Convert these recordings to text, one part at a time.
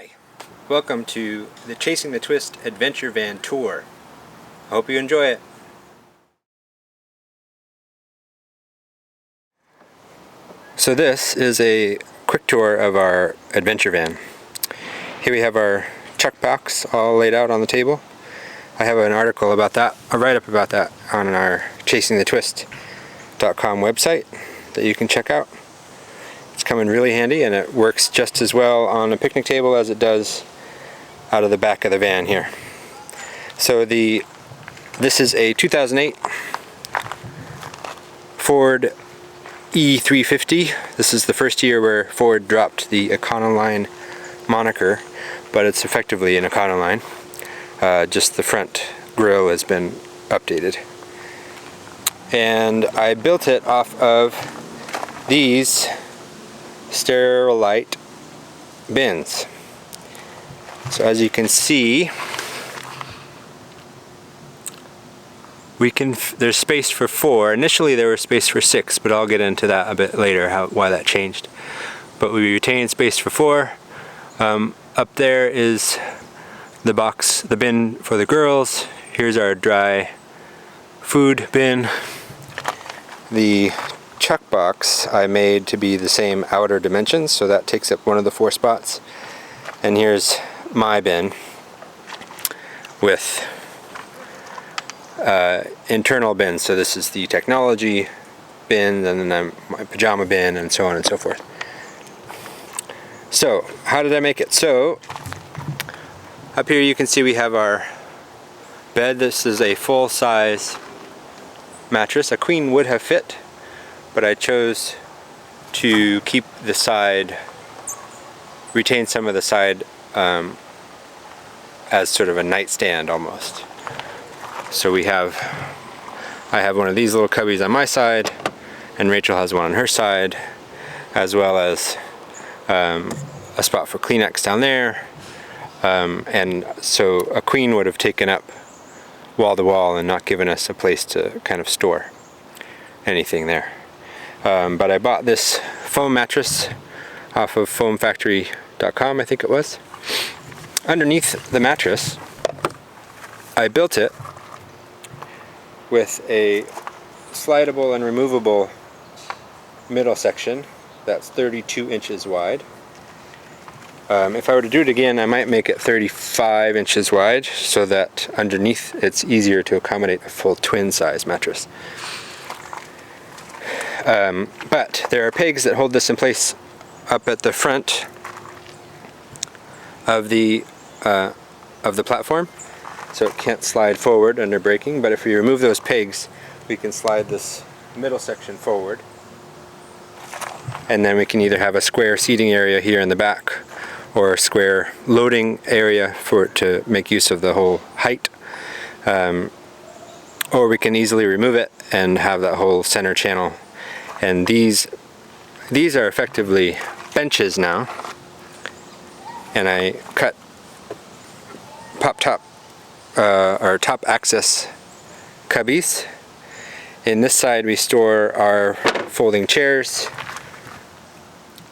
Hi, welcome to the Chasing the Twist Adventure Van Tour. I hope you enjoy it. So this is a quick tour of our adventure van. Here we have our chuck box all laid out on the table. I have an article about that, a write-up about that on our chasingthetwist.com website that you can check out. It's coming really handy, and it works just as well on a picnic table as it does out of the back of the van here. So this is a 2008 Ford E350. This is the first year where Ford dropped the Econoline moniker, but it's effectively an Econoline. Just the front grille has been updated. And I built it off of these Sterilite bins. So as you can see, there's space for 4. Initially there was space for 6, but I'll get into that a bit later, why that changed. But we retained space for 4. Up there is the bin for the girls. Here's our dry food bin. The chuck box I made to be the same outer dimensions, so that takes up one of the 4 spots. And here's my bin with internal bins. So this is the technology bin, and then my pajama bin, and so on and so forth. So how did I make it? So up here you can see we have our bed. This is a full-size mattress. A queen would have fit, but I chose to keep the side, retain some of the side as sort of a nightstand almost. So I have one of these little cubbies on my side, and Rachel has one on her side, as well as a spot for Kleenex down there. And so a queen would have taken up wall to wall and not given us a place to kind of store anything there. But I bought this foam mattress off of foamfactory.com, I think it was. Underneath the mattress, I built it with a slidable and removable middle section that's 32 inches wide. If I were to do it again, I might make it 35 inches wide so that underneath it's easier to accommodate a full twin size mattress. But there are pegs that hold this in place up at the front of the platform, so it can't slide forward under braking. But if we remove those pegs, we can slide this middle section forward, and then we can either have a square seating area here in the back, or a square loading area for it to make use of the whole height, or we can easily remove it and have that whole center channel. And these are effectively benches now, and I cut or top access cubbies. In this side we store our folding chairs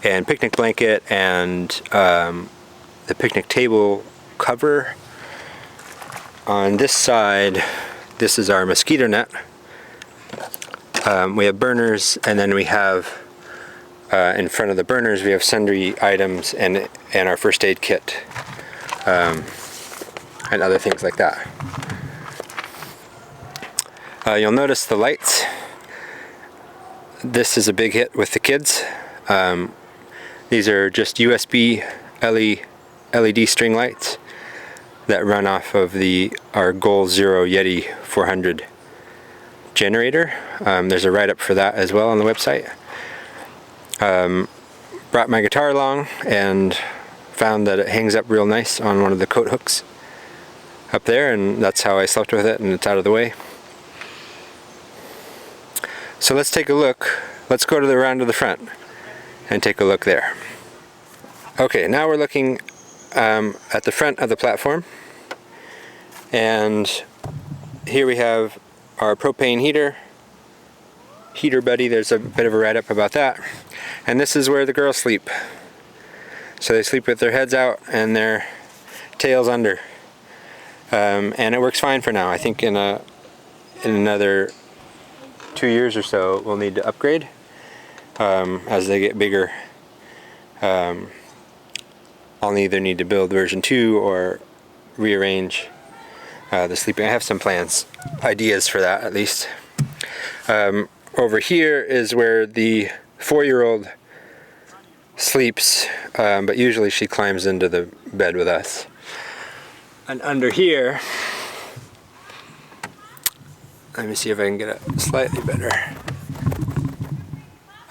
and picnic blanket and the picnic table cover. On this side, this is our mosquito net. We have burners, and then we have in front of the burners we have sundry items and our first aid kit and other things like that. You'll notice the lights. This is a big hit with the kids. These are just USB LED string lights that run off of our Goal Zero Yeti 400 generator. There's a write-up for that as well on the website. Brought my guitar along and found that it hangs up real nice on one of the coat hooks up there, and that's how I slept with it, and it's out of the way. So let's take a look. Let's go around to the front and take a look there. Okay, now we're looking at the front of the platform, and here we have our propane heater buddy. There's a bit of a write-up about that. And this is where the girls sleep. So they sleep with their heads out and their tails under. And it works fine for now. I think in another 2 years or so we'll need to upgrade as they get bigger. I'll either need to build version 2 or rearrange the sleeping. I have some plans, ideas for that at least. Over here is where the 4-year-old sleeps, but usually she climbs into the bed with us. And under here, let me see if I can get it slightly better.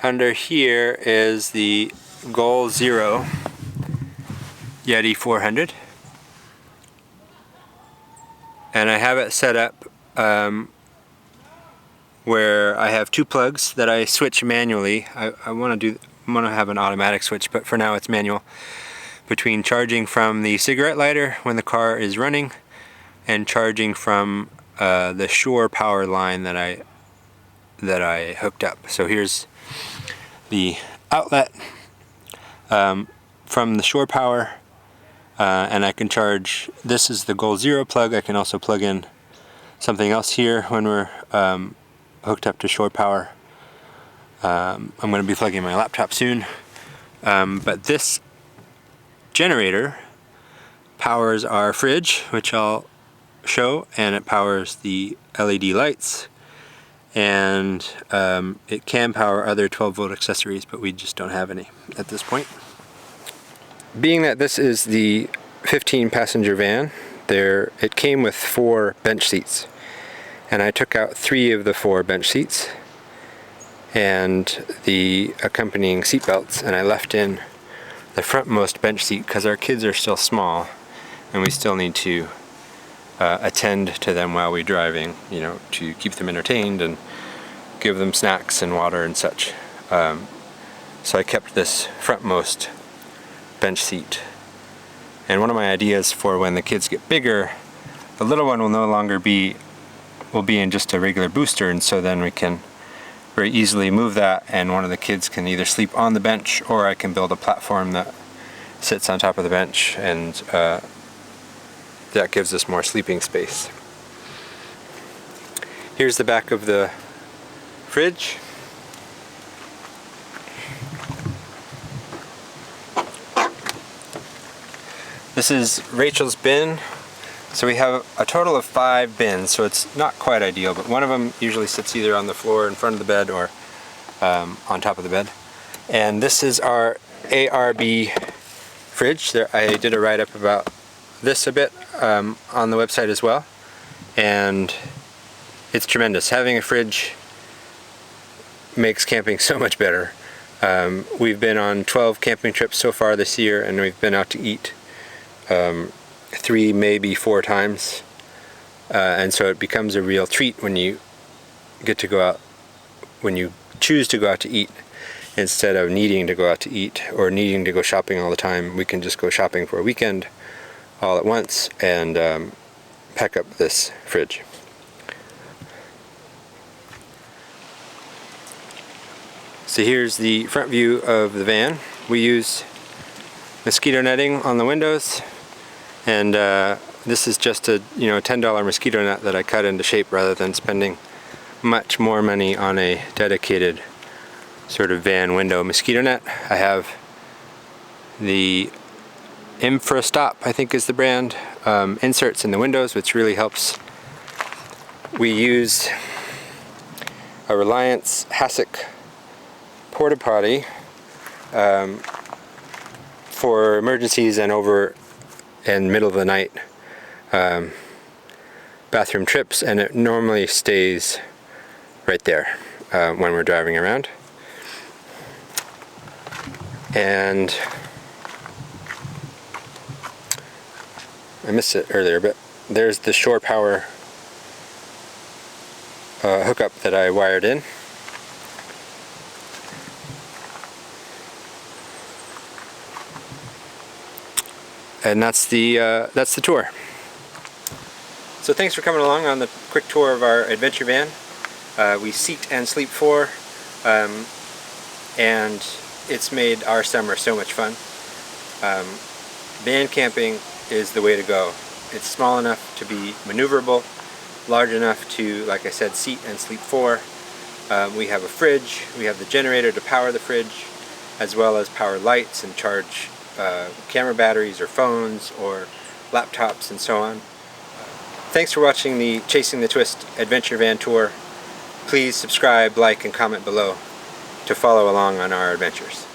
Under here is the Goal Zero Yeti 400. And I have it set up where I have 2 plugs that I switch manually. I want to have an automatic switch, but for now it's manual. Between charging from the cigarette lighter when the car is running and charging from the shore power line that I hooked up. So here's the outlet from the shore power, and I can charge. This is the Goal Zero plug. I can also plug in something else here when we're hooked up to shore power. I'm going to be plugging my laptop soon, but this generator powers our fridge, which I'll show, and it powers the LED lights, and it can power other 12-volt accessories, but we just don't have any at this point. Being that this is the 15-passenger van, it came with 4 bench seats, and I took out 3 of the 4 bench seats and the accompanying seat belts, and I left in the frontmost bench seat because our kids are still small and we still need to attend to them while we're driving, you know, to keep them entertained and give them snacks and water and such. So I kept this frontmost bench seat. And one of my ideas for when the kids get bigger, the little one will no longer be in just a regular booster, and so then we can very easily move that, and one of the kids can either sleep on the bench, or I can build a platform that sits on top of the bench, and that gives us more sleeping space. Here's the back of the fridge. This is Rachel's bin. So we have a total of 5 bins, so it's not quite ideal, but one of them usually sits either on the floor in front of the bed or on top of the bed. And this is our ARB fridge. I did a write-up about this a bit on the website as well, and it's tremendous. Having a fridge makes camping so much better. We've been on 12 camping trips so far this year, and we've been out to eat 3, maybe 4 times, and so it becomes a real treat when you get to go out, when you choose to go out to eat instead of needing to go out to eat or needing to go shopping all the time. We can just go shopping for a weekend all at once and pack up this fridge. So here's the front view of the van. We use mosquito netting on the windows, and this is just a $10 mosquito net that I cut into shape rather than spending much more money on a dedicated sort of van window mosquito net. I have the InfraStop, I think is the brand, inserts in the windows, which really helps. We use a Reliance Hassock porta potty for emergencies and middle of the night bathroom trips, and it normally stays right there when we're driving around. And I missed it earlier, but there's the shore power hookup that I wired in. And that's the tour. So thanks for coming along on the quick tour of our adventure van. We seat and sleep 4, and it's made our summer so much fun. Van camping is the way to go. It's small enough to be maneuverable, large enough to, like I said, seat and sleep four. We have a fridge, we have the generator to power the fridge, as well as power lights and charge camera batteries or phones or laptops and so on. Thanks for watching the Chasing the Twist Adventure Van Tour. Please subscribe, like, and comment below to follow along on our adventures.